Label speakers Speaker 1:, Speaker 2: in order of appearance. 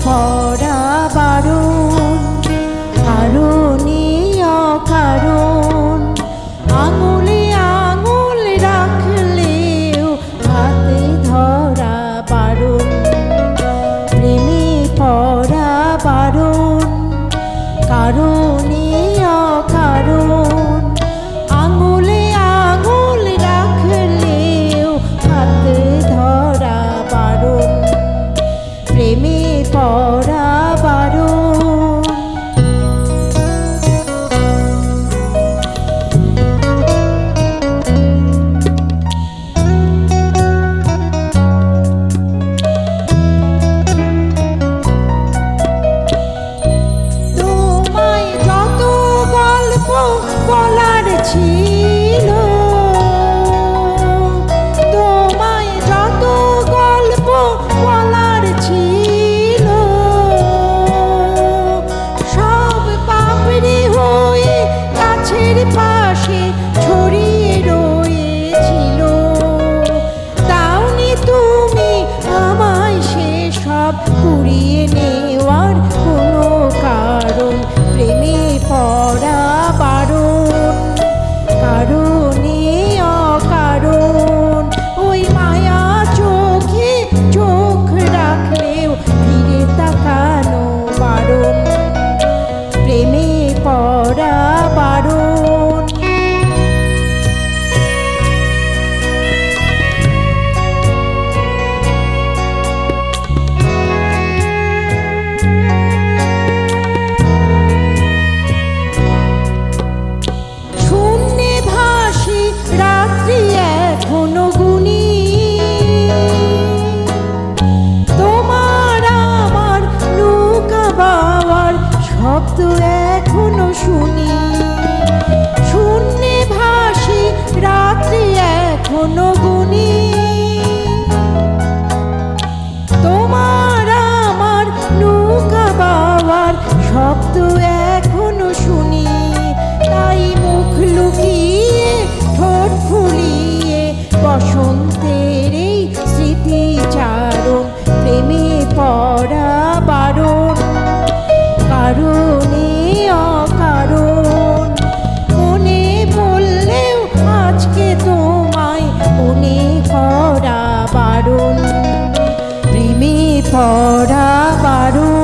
Speaker 1: পড়া বারণ, কারণে অকারণ আঙুলে আঙুল রাখলেও হাতে ধরা বারণ। প্রেমে পড়া বারণ, কারণে অকারণ আঙুলে আঙুল রাখলেও হাতে ধরা বারণ। প্রেমে পড়া বারণ। তোমায় যত গল্প বলার ছিল, তোমায় যত গল্প বলার ছিল, সব পাপড়ি হয়ে গাছের পাশে ছড়িয়ে রয়েছিল। দাওনি তুমি আমায় সেসব কুড়িয়ে নেওয়ার কোনো কারণ। প্রেমে পড়া বারণ, কারণে অকারণ ওই মায়া চোখে চোখ রাখলেও ফিরে তাকানো বারণ। প্রেমে পড়া বারণ। শূন্যে ভাসি রাত্রি এখনো গুনি, তোমার আমার নৌকা বাওয়ার শব্দ এখনো শুনি। শূন্যে ভাসি রাত্রি এখনো গুনি, তোমার আমার নৌকা বাওয়ার শব্দ এখনো শুনি। তাই মুখ লুকিয়ে ঠোঁট ফুলিয়ে বসন্তের এই স্মৃতিচারণ। প্রেমে পড়া বারণ, কারণে অকারণ মনে পড়লেও আজকে তোমায় মনে করা বারণ। প্রেমে পড়া বারণ।